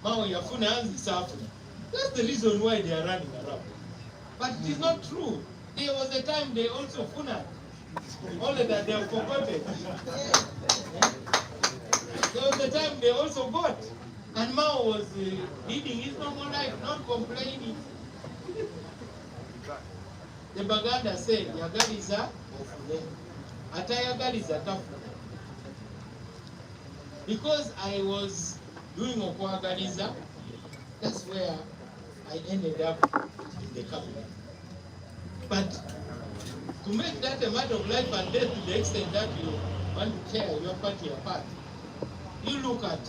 Mao yafuna anzi safuna. That's the reason why they are running around. But it is not true. There was a time they also funad. Only that they have forgotten. There was a time they also got. And Mao was leading his normal life, not complaining. The Baganda said, Yagaliza ofune. Atayagaliza tafuna. Because I was doing Okwagaliza, that's where I ended up in the cabinet. But to make that a matter of life and death to the extent that you want to tear your party apart, you look at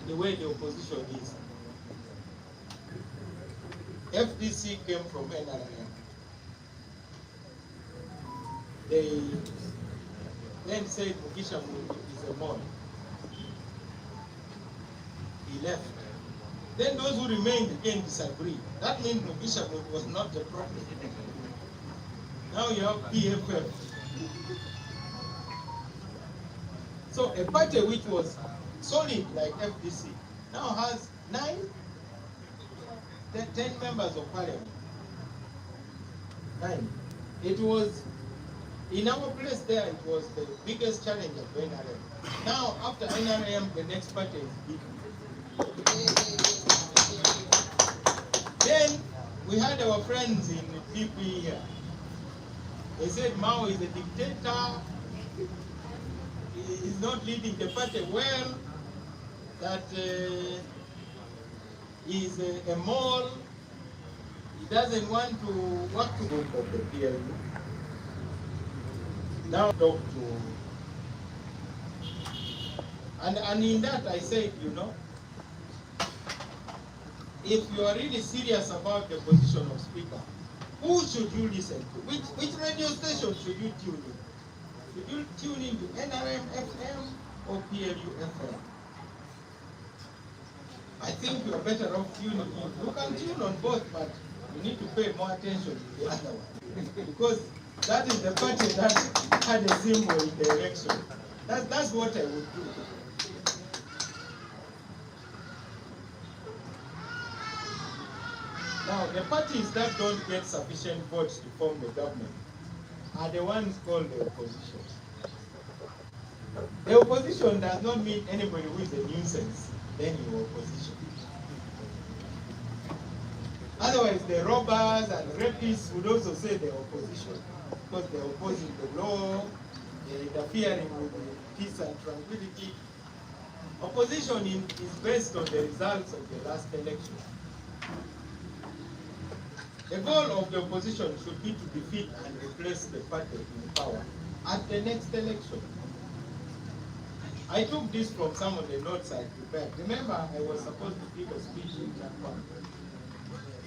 the way the opposition is. FDC came from NRM. They then said Mugisha is a mole. He left. Then those who remained again disagree. That means Mugisha was not the problem. Now you have PFF. So a party which was solid like FDC now has 10 members of parliament. 9. It was, in our place there, it was the biggest challenge of NRM. Now, after NRM, the next party is big. Then, we had our friends in the PP here. They said Mao is a dictator, he is not leading the party well, that he is a mole, he doesn't want to work to group of the PLU. Now talk to, and in that I said, you know, if you are really serious about the position of speaker, who should you listen to? Which radio station should you tune in? Should you tune in to NRM FM or PLU FM? I think you are better off tuning in. You can tune on both, but you need to pay more attention to the other one. Because that is the party that had a symbol in the election. That's what I would do. Now, the parties that don't get sufficient votes to form the government are the ones called the opposition. The opposition does not mean anybody who is a nuisance, then you're opposition. Otherwise, the robbers and rapists would also say they're opposition, because they're opposing the law, they're interfering with the peace and tranquility. Opposition is based on the results of the last election. The goal of the opposition should be to defeat and replace the party in power at the next election. I took this from some of the notes I prepared. Remember, I was supposed to give a speech in Japan.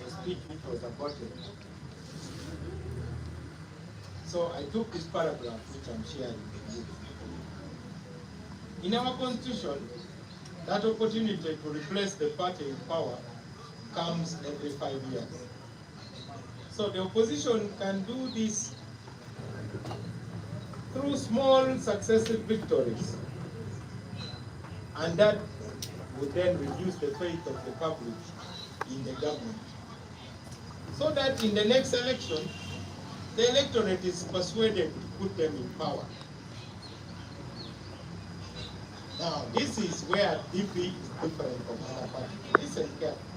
A speech which was about it. So I took this paragraph which I'm sharing with you. In our constitution, that opportunity to replace the party in power comes every 5 years. So the opposition can do this through small successive victories. And that would then reduce the faith of the public in the government. So that in the next election, the electorate is persuaded to put them in power. Now, this is where DP is different from other parties. Listen carefully.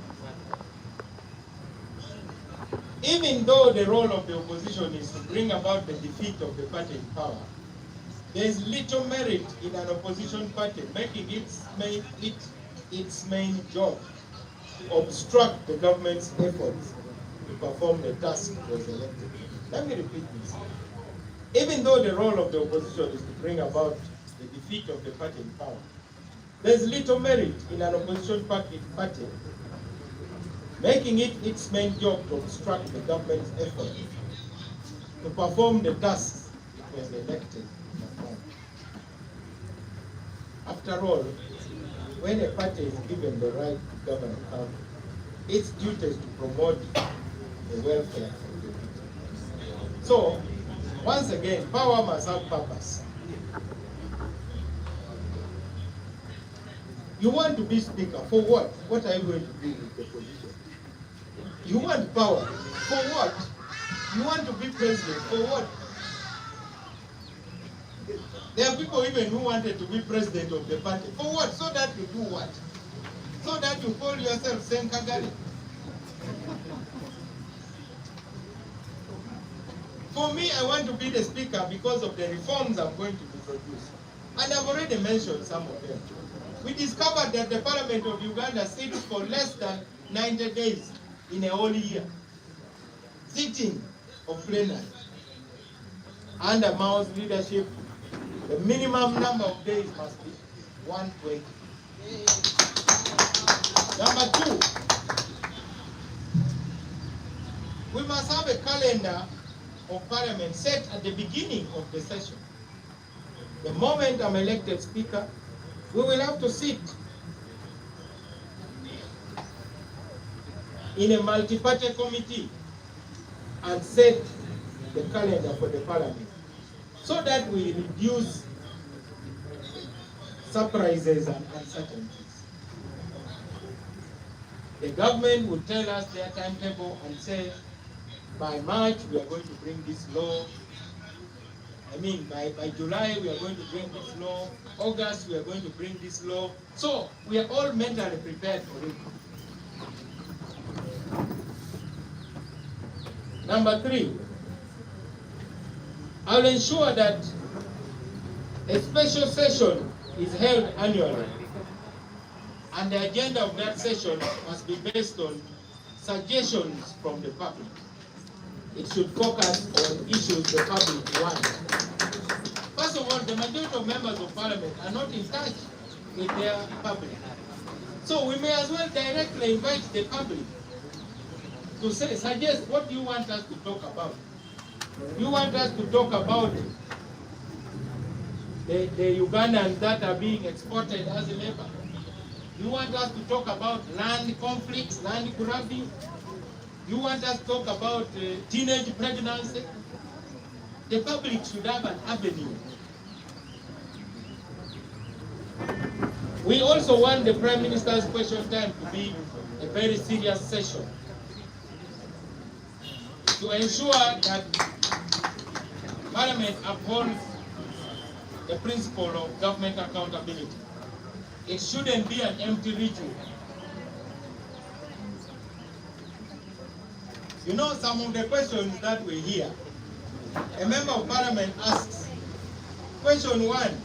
Even though the role of the opposition is to bring about the defeat of the party in power, there is little merit in an opposition party making its main job to obstruct the government's efforts to perform the task it was elected. Let me repeat this. Even though the role of the opposition is to bring about the defeat of the party in power, there is little merit in an opposition party making it its main job to obstruct the government's effort to perform the tasks it was elected to perform. After all, when a party is given the right to govern a country, its duty is to promote the welfare of the people. So, once again, power must have purpose. You want to be speaker, for what? What are you going to do with the position? You want power, for what? You want to be president, for what? There are people even who wanted to be president of the party. For what? So that you do what? So that you call yourself Senkagari. For me, I want to be the speaker because of the reforms I'm going to introduce. And I've already mentioned some of them. We discovered that the Parliament of Uganda sits for less than 90 days in a whole year. Sitting of plenary. Under Mao's leadership, the minimum number of days must be 120. Number two, we must have a calendar of Parliament set at the beginning of the session. The moment I'm elected speaker, we will have to sit in a multi-party committee and set the calendar for the Parliament, so that we reduce surprises and uncertainties. The government will tell us their timetable and say, by March we are going to bring this law. I mean, by July we are going to bring this law. August we are going to bring this law. So we are all mentally prepared for it. Number three, I'll ensure that a special session is held annually, and the agenda of that session must be based on suggestions from the public. It should focus on issues the public want. First of all, the majority of members of Parliament are not in touch with their public. So we may as well directly invite the public to suggest, what do you want us to talk about? You want us to talk about the Ugandans that are being exported as labor? You want us to talk about land conflicts, land grabbing? You want us to talk about teenage pregnancy? The public should have an avenue. We also want the Prime Minister's question time to be a very serious session, to ensure that Parliament upholds the principle of government accountability. It shouldn't be an empty ritual. You know, some of the questions that we hear, a member of Parliament asks, question one,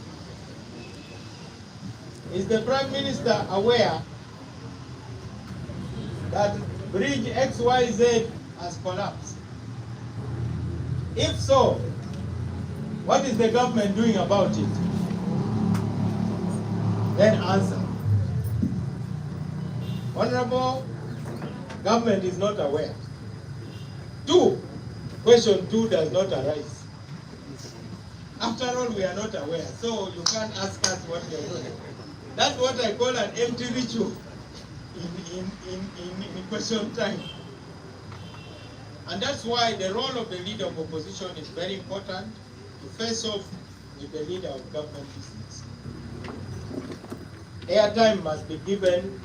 is the Prime Minister aware that bridge XYZ has collapsed? If so, what is the government doing about it? Then answer. Honorable, government is not aware. Two, question two does not arise. After all, we are not aware, so you can't ask us what we are doing. That's what I call an empty ritual in question time. And that's why the role of the leader of opposition is very important, to face off with the leader of government business. Airtime must be given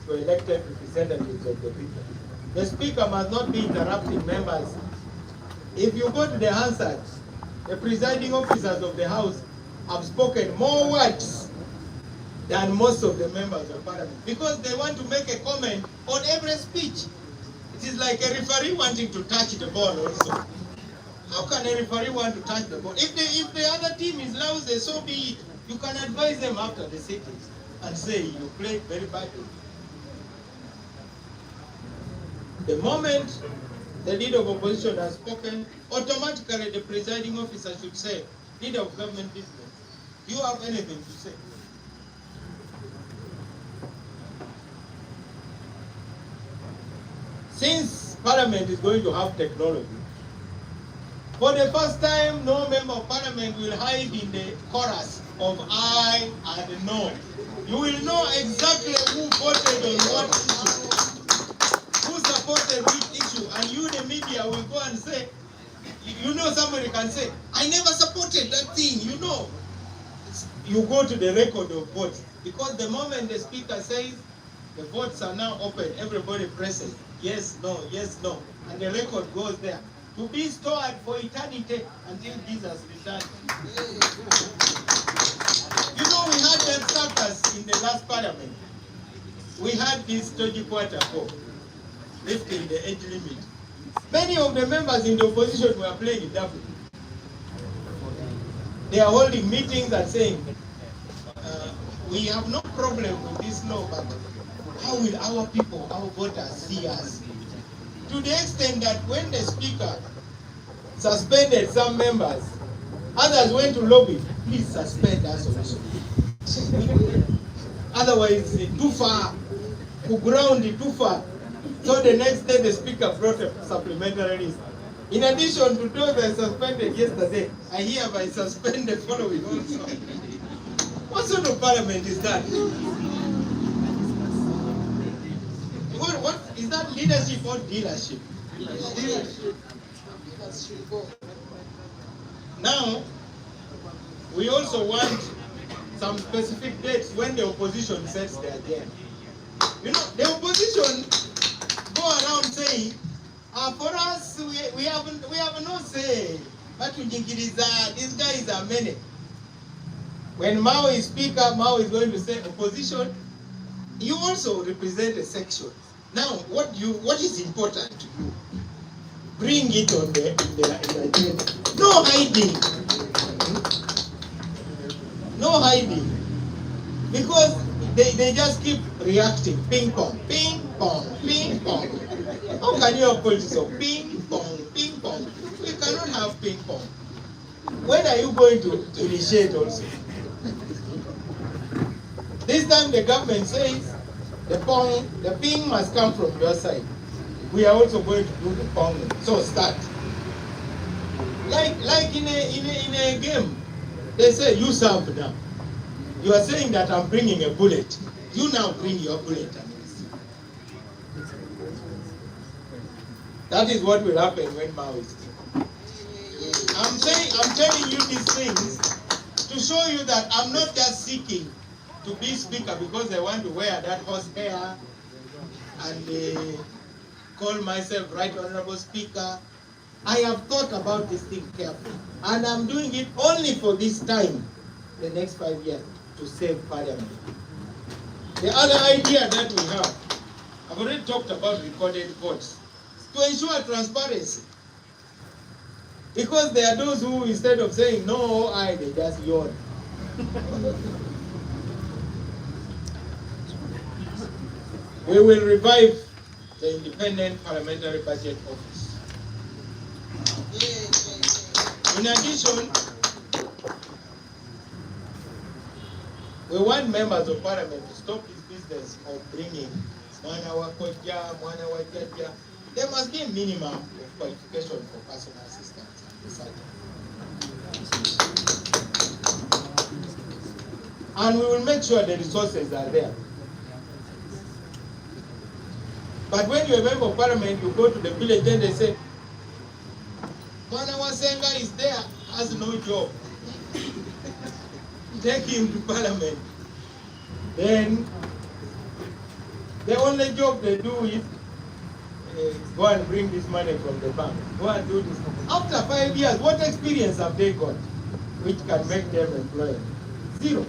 to elected representatives of the people. The speaker must not be interrupting members. If you go to the Hansard, the presiding officers of the House have spoken more words than most of the members of Parliament, because they want to make a comment on every speech. It is like a referee wanting to touch the ball also. How can a referee want to touch the ball? If the other team is lousy, so be it. You can advise them after the sittings and say, you played very badly. The moment the leader of opposition has spoken, automatically the presiding officer should say, leader of government business, do you have anything to say? Since Parliament is going to have technology, for the first time, no member of Parliament will hide in the chorus of I and no. You will know exactly who voted on what issue, who supported which issue, and you, the media, will go and say, you know, somebody can say, I never supported that thing, you know. You go to the record of votes. Because the moment the speaker says the votes are now open, everybody presses yes, no, and the record goes there to be stored for eternity until Jesus returns. You know, we had that circus in the last parliament. We had this Toji Quarter lifting the age limit. Many of the members in the opposition were playing double. They are holding meetings and saying, we have no problem with this law, but how will our people, our voters see us? To the extent that when the speaker suspended some members, others went to lobby, please suspend us also. Otherwise, too far, to ground too far. So the next day the speaker brought a supplementary list. In addition to those I suspended yesterday, I hereby suspend the following also. What sort of parliament is that? What is that, leadership or dealership? Leadership. Now, we also want some specific dates when the opposition sets their agenda. You know, the opposition go around saying, for us, we have no say. But these guys are many. When Mao is speaker, Mao is going to say, opposition, you also represent a section. Now, what is important to you? Bring it on the agenda. No hiding. No hiding. Because they just keep reacting. Ping pong, ping pong, ping pong. How can you have politics of ping pong, ping pong? We cannot have ping pong. When are you going to initiate also? This time the government says the ping must come from your side. We are also going to do the pong. So start. Like in a game, they say you serve now. You are saying that I'm bringing a bullet. You now bring your bullet. That is what will happen when Mao is king. I'm telling you these things to show you that I'm not just seeking to be speaker because I want to wear that horse hair and call myself Right Honorable Speaker. I have thought about this thing carefully, and I'm doing it only for this time, the next 5 years, to save Parliament. The other idea that we have, I've already talked about recorded votes, to ensure transparency. Because there are those who, instead of saying no, they just yawn. We will revive the Independent Parliamentary Budget Office. In addition, we want members of Parliament to stop this business of bringing mwana wa koja, mwana wa jaja. There must be a minimum of qualification for personal assistance and research. And we will make sure the resources are there. But when you're a member of Parliament, you go to the village and they say, Mwana wa Senga is there, has no job. Take him to Parliament. Then the only job they do is go and bring this money from the bank. Go and do this. After 5 years, what experience have they got which can make them employable? Zero.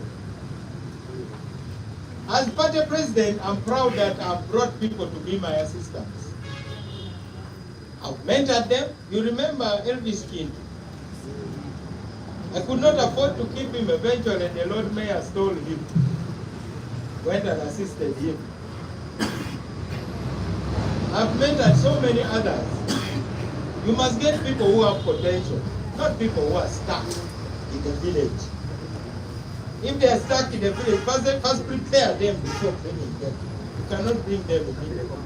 As party president, I'm proud that I've brought people to be my assistants. I've mentored them. You remember Elvis King? I could not afford to keep him. Eventually, the Lord Mayor stole him. Went and assisted him. I've mentored so many others. You must get people who have potential, not people who are stuck in the village. If they are stuck in the village, first prepare them before bringing them. You cannot bring them immediately.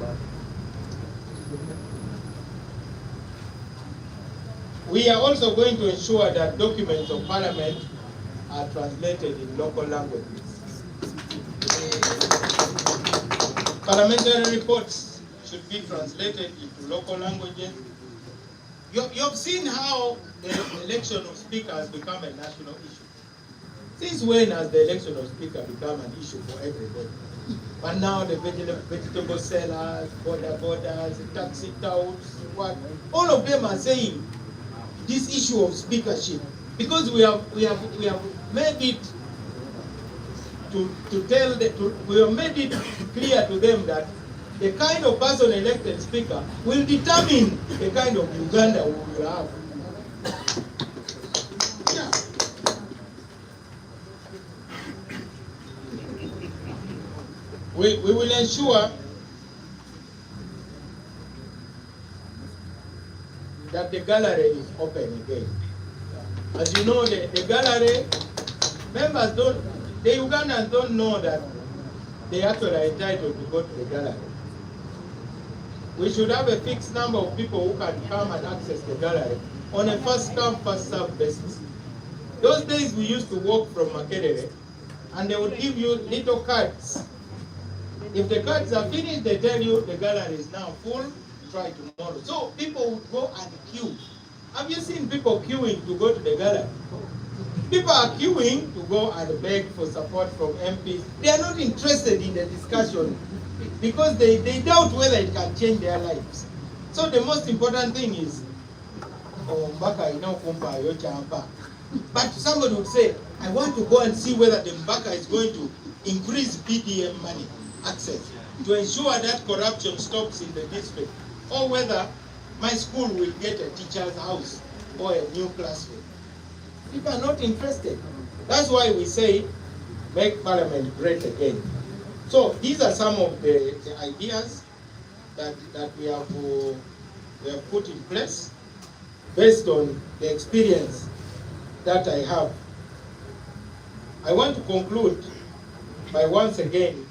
We are also going to ensure that documents of Parliament are translated in local languages. Parliamentary reports should be translated into local languages. You've seen how the election of speaker has become a national issue. Since when has the election of speaker become an issue for everybody? But now the vegetable sellers, borders, taxi touts, what, all of them are saying this issue of speakership, because we have made it we have made it clear to them that the kind of person elected speaker will determine the kind of Uganda we will have. Yeah. We will ensure that the gallery is open again. As you know, the gallery members the Ugandans don't know that they actually are entitled to go to the gallery. We should have a fixed number of people who can come and access the gallery on a first come, first served basis. Those days we used to walk from Makerere and they would give you little cards. If the cards are finished, they tell you the gallery is now full, try tomorrow. So people would go and queue. Have you seen people queuing to go to the gallery? People are queuing to go and beg for support from MPs. They are not interested in the discussion because they doubt whether it can change their lives. So the most important thing is, but somebody would say, I want to go and see whether the Mbaka is going to increase PDM money access to ensure that corruption stops in the district, or whether my school will get a teacher's house or a new classroom. People are not interested. That's why we say, make Parliament great again. So these are some of the ideas that we have put in place based on the experience that I have. I want to conclude by once again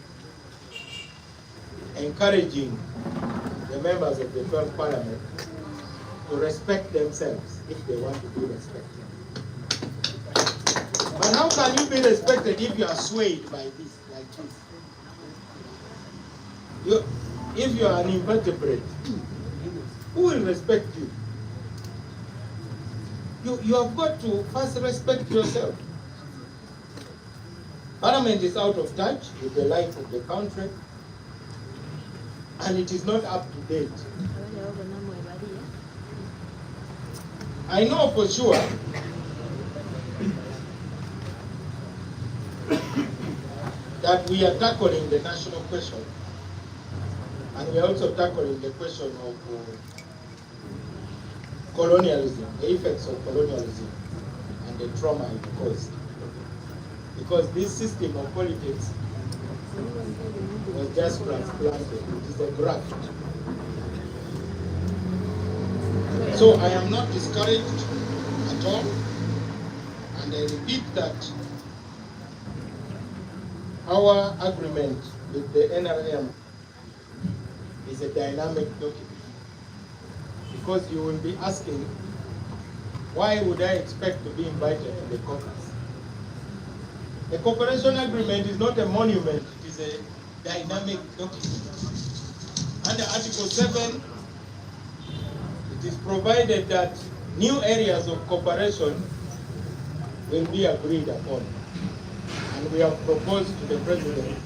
encouraging the members of the 12th Parliament to respect themselves if they want to be respected. But how can you be respected if you are swayed by this, like this? If you are an invertebrate, who will respect you? You have got to first respect yourself. Parliament is out of touch with the life of the country, and it is not up to date. I know for sure that we are tackling the national question, and we are also tackling the question of colonialism, the effects of colonialism, and the trauma it caused. Because this system of politics was just transplanted. It is a graft. So I am not discouraged at all, and I repeat that our agreement with the NRM is a dynamic document. Because you will be asking, why would I expect to be invited to the caucus? The cooperation agreement is not a monument, it is a dynamic document. Under Article 7, it is provided that new areas of cooperation will be agreed upon. And we have proposed to the President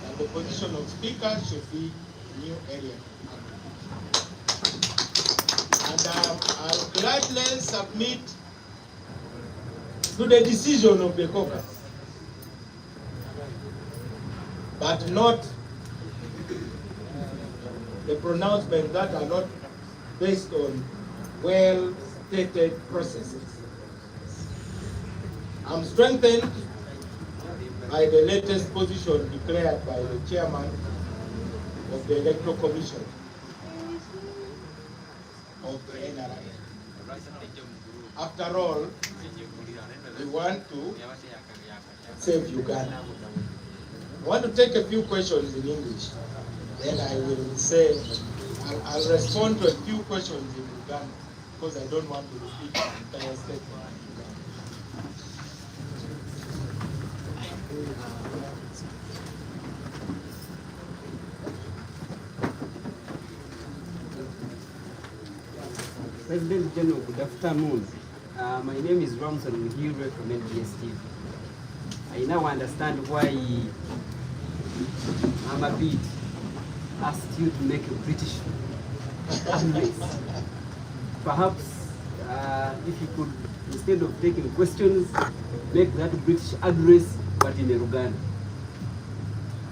that the position of Speaker should be a new area. And I'll gladly submit to the decision of the caucus, but not the pronouncements that are not based on well-stated processes. I'm strengthened by the latest position declared by the chairman of the Electoral Commission of the NRI. After all, we want to save Uganda. I want to take a few questions in English. Then I will say, I'll respond to a few questions in Uganda because I don't want to repeat the entire statement. President General, good afternoon. My name is Ramson Muhire from NBS TV. now understand why Mama Bid asked you to make a British address. Perhaps if you could, instead of taking questions, make that British address, but in Luganda.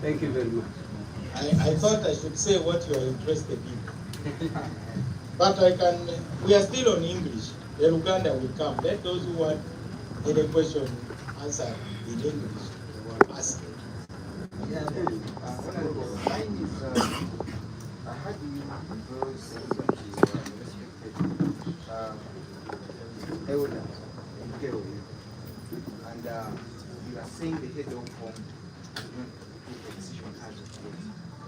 Thank you very much. I thought I should say what you are interested in. But we are still on English. The Luganda will come. Let those who want any question answer in English. Ask. Yeah, mine is, I had you those respected elder in Kero, and you are saying the head of home take a decision as to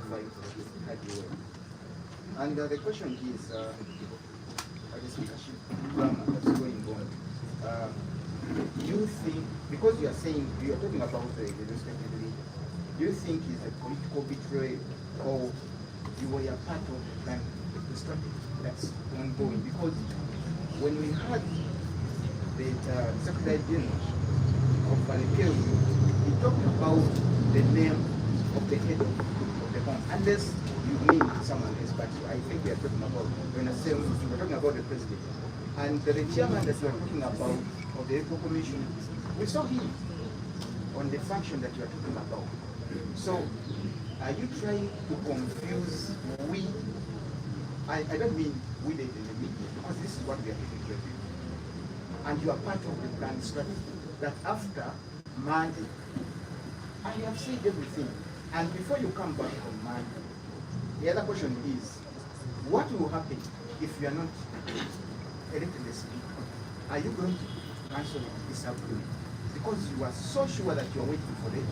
fight. And the question is, the speakership drama that's going on. You think, because you are saying, you are talking about the respected leader, do you think it's a political betrayal, or you were a part of the plan, the strategy that's ongoing? Because when we had the Secretary General of Valekeu, he talked about the name of the head of the home, unless you mean someone else, but I think we are talking about, we're talking about the president. And the chairman that you are talking about of the Electoral Commission, we saw him on the function that you are talking about. So, are you trying to confuse we? I don't mean we in the media, because this is what we are taking care of. And you are part of the plan strategy that after Monday, I have said everything. And before you come back on Monday, the other question is, what will happen if you are not elected the speaker? Are you going to cancel this agreement? Because you are so sure that you are waiting for the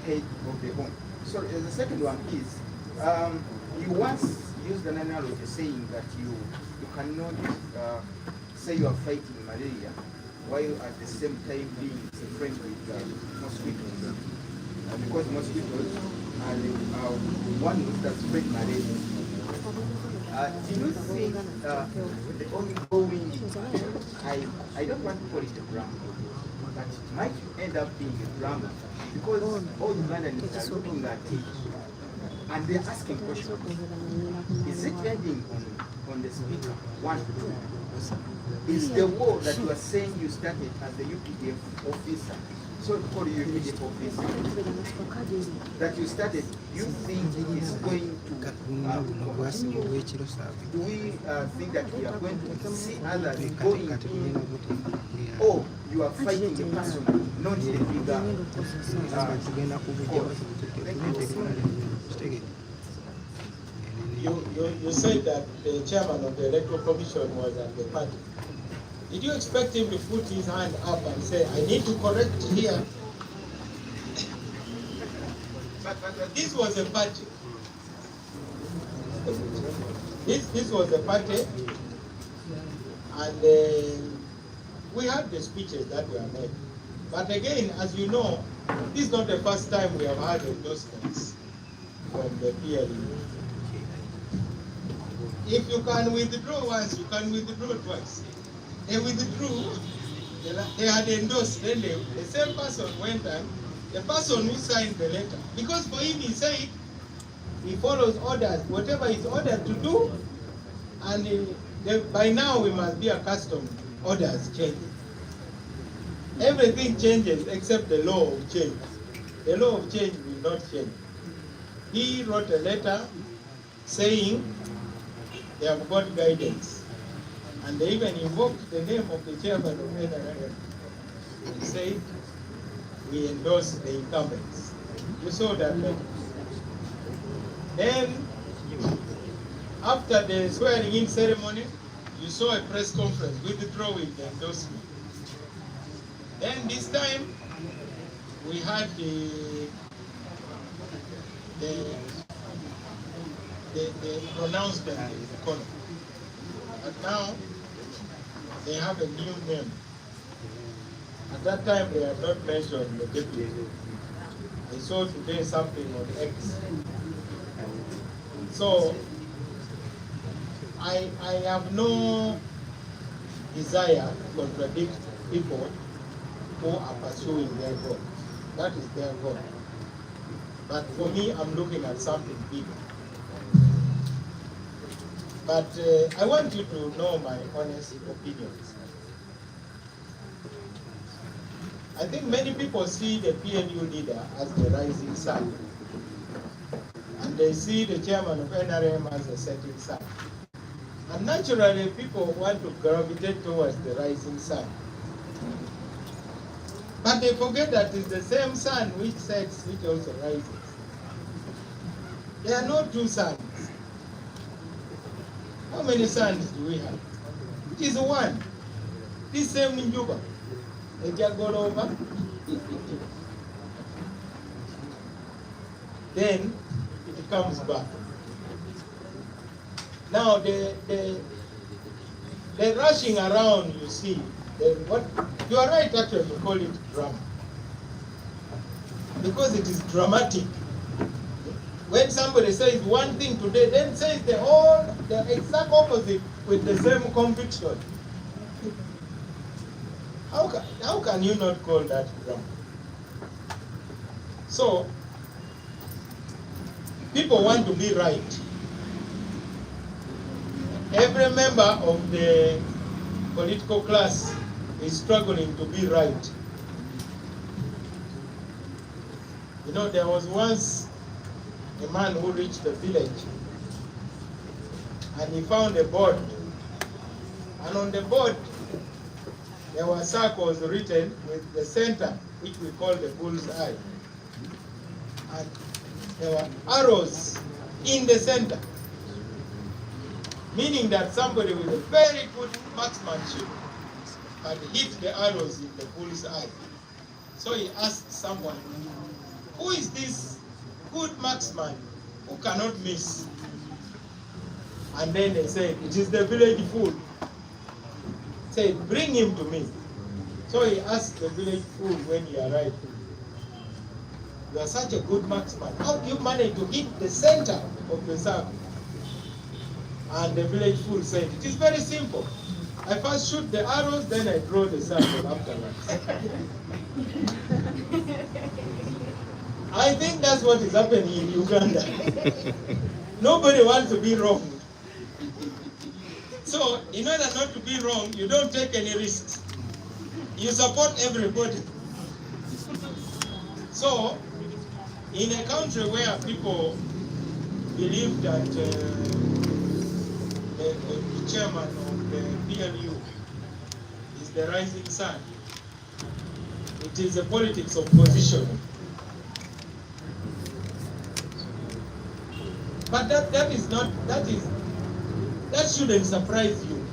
head of the home. So the second one is, you once used an analogy saying that you cannot say you are fighting malaria while at the same time being friends with mosquitoes. Because mosquitoes are one that spread malaria. Do you think the ongoing, I don't want to call it a drama, but it might end up being a drama because all Ugandans are looking at it and they're asking questions. Is it ending on the speaker? 1, 2. Is the war that you are saying you started as the UPDF officer, so called UPDF officer, that you started, you think it is going to continue? Do we think that we are going to see others going in, or you are fighting the person, not the bigger You said that the chairman of the Electoral Commission was at the party. Did you expect him to put his hand up and say, I need to correct here? But this was a party. This was a party, and we had the speeches that were made. But again, as you know, this is not the first time we have had endorsements from the PLE. If you can withdraw once, you can withdraw twice. They withdrew, they had endorsed, then the same person went and the person who signed the letter, because for him he said he follows orders, whatever he's ordered to do, and by now we must be accustomed, orders change. Everything changes except the law of change. The law of change will not change. He wrote a letter saying they have got guidance. And they even invoked the name of the chairman of NRM and said, we endorse the incumbents. You saw that letter. Then, after the swearing-in ceremony, you saw a press conference withdrawing the endorsement. Then this time, we had the pronouncement in the corner. But now, they have a new name. At that time, they had not mentioned the deputy. I saw today something on X. So, I have no desire to contradict people who are pursuing their goals. That is their goal. But for me, I'm looking at something bigger. But I want you to know my honest opinions. I think many people see the PNU leader as the rising sun. And they see the chairman of NRM as a setting sun. And naturally, people want to gravitate towards the rising sun. But they forget that it's the same sun which sets, which also rises. There are no two suns. How many suns do we have? It is one. This same Njuba. Ejagoloba. Then it comes back. Now the rushing around, you see, what you are right actually to call it drama. Because it is dramatic. When somebody says one thing today, then says the exact opposite with the same conviction. How can you not call that drama? So, people want to be right. Every member of the political class is struggling to be right. You know, there was once a man who reached the village and he found a board. And on the board, there were circles written with the center, which we call the bull's eye. And there were arrows in the center, meaning that somebody with a very good marksmanship had hit the arrows in the bull's eye. So he asked someone, who is this good marksman who cannot miss? And then they said, it is the village fool. Said, bring him to me. So he asked the village fool when he arrived, you are such a good marksman. How do you manage to hit the center of the circle? And the village fool said, it is very simple. I first shoot the arrows, then I draw the circle afterwards. I think that's what is happening in Uganda. Nobody wants to be wrong. So, in order not to be wrong, you don't take any risks. You support everybody. So, in a country where people believe that the chairman of the PLU is the rising sun, it is a politics of positioning. But that shouldn't surprise you.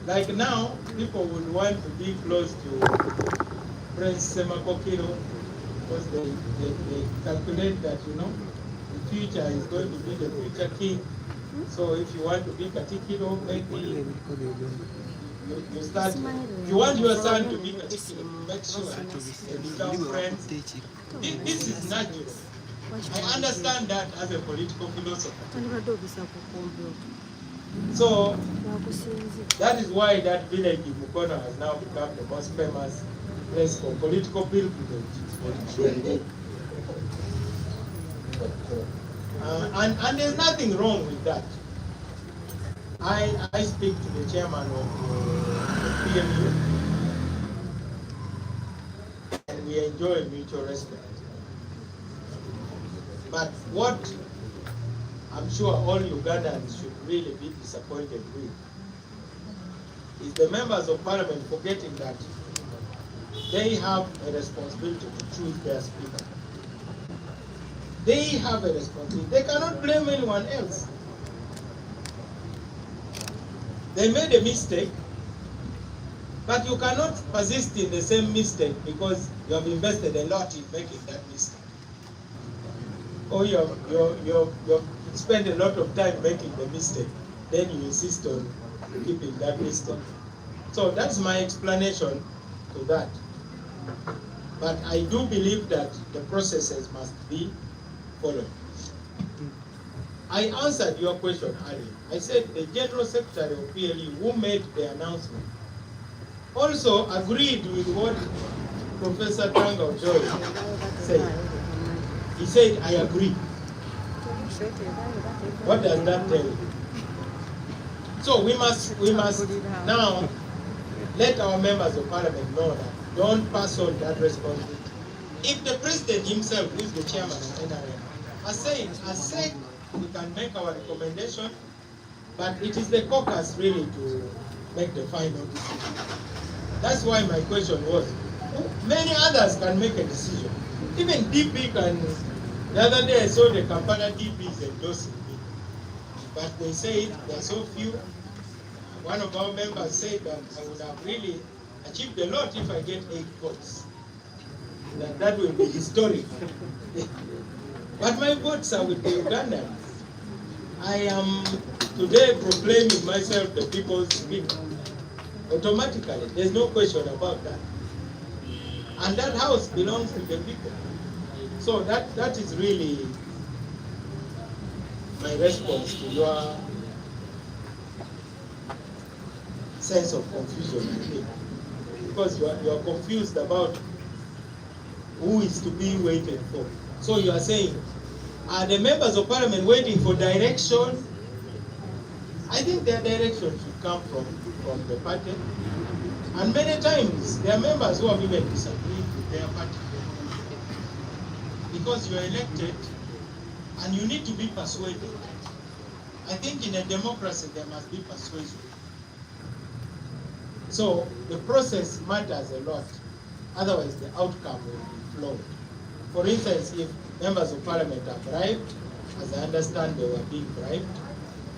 Like now, people would want to be close to Prince Semakokiro because they calculate that, you know, the future is going to be the future king. So if you want to be Katikiro, maybe you start. If you want your son to be Katikiro, make sure they become friends. This is natural. I understand that as a political philosopher. So that is why that village in Mukono has now become the most famous place for political pilgrimage. And there's nothing wrong with that. I speak to the chairman of the PMU, and we enjoy mutual respect. But what I'm sure all Ugandans should really be disappointed with is the members of parliament forgetting that they have a responsibility to choose their speaker. They have a responsibility. They cannot blame anyone else. They made a mistake, but you cannot persist in the same mistake because you have invested a lot in making that mistake. Or you spend a lot of time making the mistake, then you insist on keeping that mistake. So that's my explanation to that. But I do believe that the processes must be followed. I answered your question earlier. I said the General Secretary of PLU who made the announcement also agreed with what Professor Tanga Joy said. He said, I agree. What does that tell you? So we must now let our members of parliament know that don't pass on that responsibility. If the president himself, who is the chairman of NRM, has said we can make our recommendation, but it is the caucus really to make the final decision. That's why my question was, many others can make a decision. Even DP can. The other day I saw the Kampala DP is endorsing me, but they say there are so few. One of our members said that I would have really achieved a lot if I get 8 votes. That will be historic. But my votes are with the Ugandans. I am today proclaiming myself the people's speaker. Automatically, there's no question about that. And that house belongs to the people. So that is really my response to your sense of confusion, I think. Because you are confused about who is to be waited for. So you are saying, are the members of parliament waiting for direction? I think their direction should come from the party. And many times, there are members who have even disagreed with their party. Because you are elected, and you need to be persuaded. I think in a democracy, there must be persuasion. So the process matters a lot. Otherwise, the outcome will be flawed. For instance, if members of parliament are bribed, as I understand they were being bribed,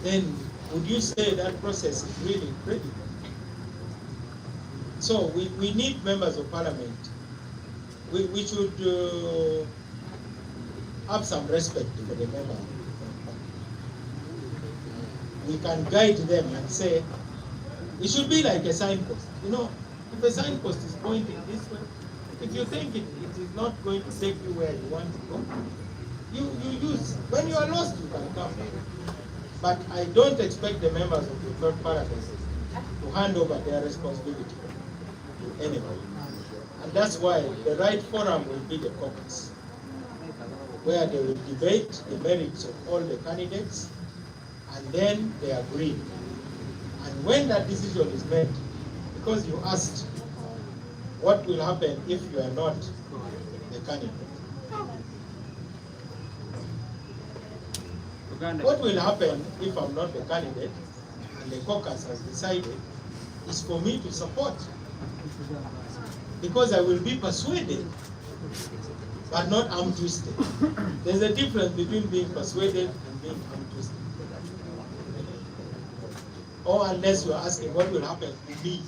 then would you say that process is really credible? So we need members of parliament. We should have some respect for the members. We can guide them and say, it should be like a signpost. You know, if a signpost is pointing this way, if you think it is not going to take you where you want to go, you use. When you are lost, you can come back. But I don't expect the members of the third parliament to hand over their responsibility to anybody. And that's why the right forum will be the caucus, where they will debate the merits of all the candidates, and then they agree. And when that decision is made, because you asked, what will happen if you are not the candidate? What will happen if I'm not the candidate and the caucus has decided is for me to support? Because I will be persuaded, but not arm twisted. There's a difference between being persuaded and being arm twisted. Or unless you're asking what will happen to me.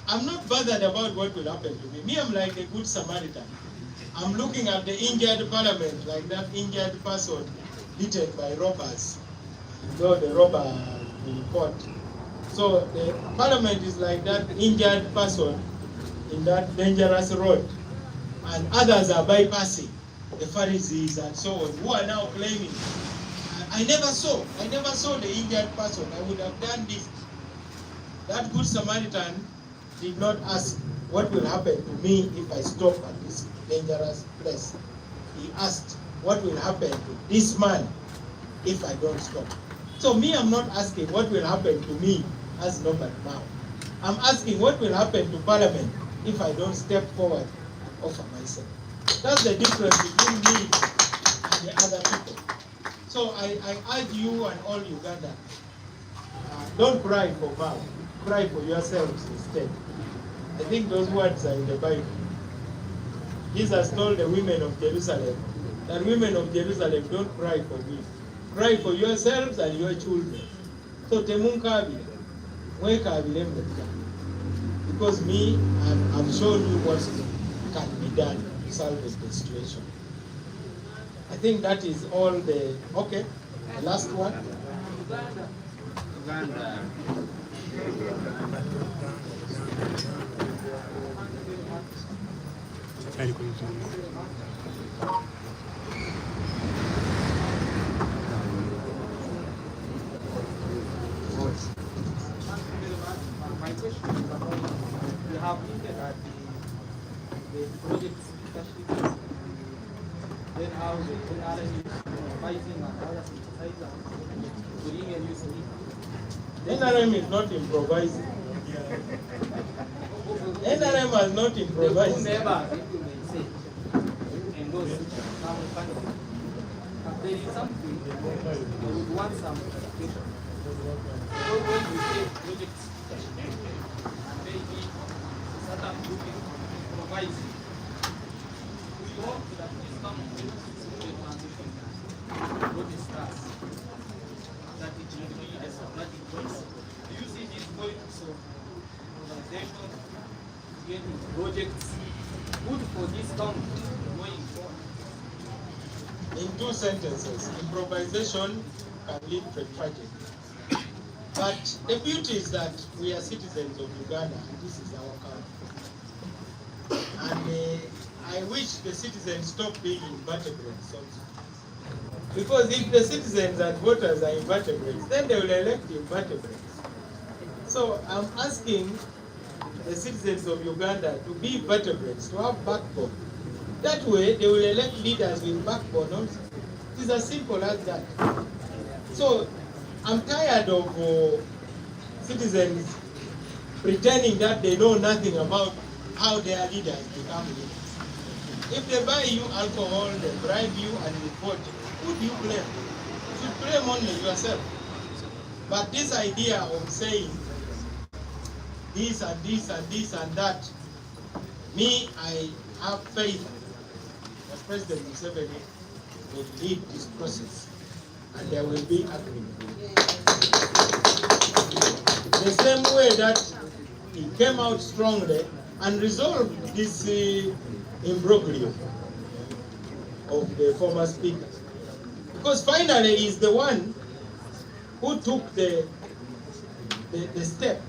I'm not bothered about what will happen to me. Me, I'm like a good Samaritan. I'm looking at the injured parliament, like that injured person beaten by robbers. So the robber in court. So the parliament is like that injured person in that dangerous road. And others are bypassing, the Pharisees and so on, who are now claiming, I never saw the injured person. I would have done this. That good Samaritan did not ask what will happen to me if I stop at this dangerous place. He asked what will happen to this man if I don't stop. So me, I'm not asking what will happen to me as Norbat now. I'm asking what will happen to Parliament if I don't step forward and offer myself. That's the difference between me and the other people. So I urge you and all Uganda, don't cry for Mao, cry for yourselves instead. I think those words are in the Bible. Jesus told the women of Jerusalem that women of Jerusalem, don't cry for me. Cry for yourselves and your children. So temunkabi, mwekabile mukka. Because me, I've shown you what can be done to salvage the situation. I think that is all the, okay, the last one. Uganda. My question is about the project leadership, then how the NRM is supervising and other synthesizers bring a new sleep. NRM is not improvising. NRM has not The improvised. whomever, if you may say, endorse some kind of. But there is something I would want some clarification. So when we say projects, and maybe certain group is improvising, we hope that this comes with the transition project starts, that it will be a systematic process. Do you see this going to organization getting projects good for this county going forward? In 2 sentences, improvisation can lead to a tragedy. But the beauty is that we are citizens of Uganda and this is our country. And I wish the citizens stop being invertebrates also. Because if the citizens and voters are invertebrates, then they will elect invertebrates. So I'm asking the citizens of Uganda to be vertebrates, to have backbone. That way, they will elect leaders with backbone also. It is as simple as that. So, I'm tired of citizens pretending that they know nothing about how their leaders become leaders. If they buy you alcohol, they bribe you, and you vote, who do you blame? You should blame only yourself. But this idea of saying this and this and this and that, me, I have faith that President Museveni will lead this process and there will be agreement. The same way that he came out strongly and resolved this imbroglio of the former speaker. Because finally he's the one who took the step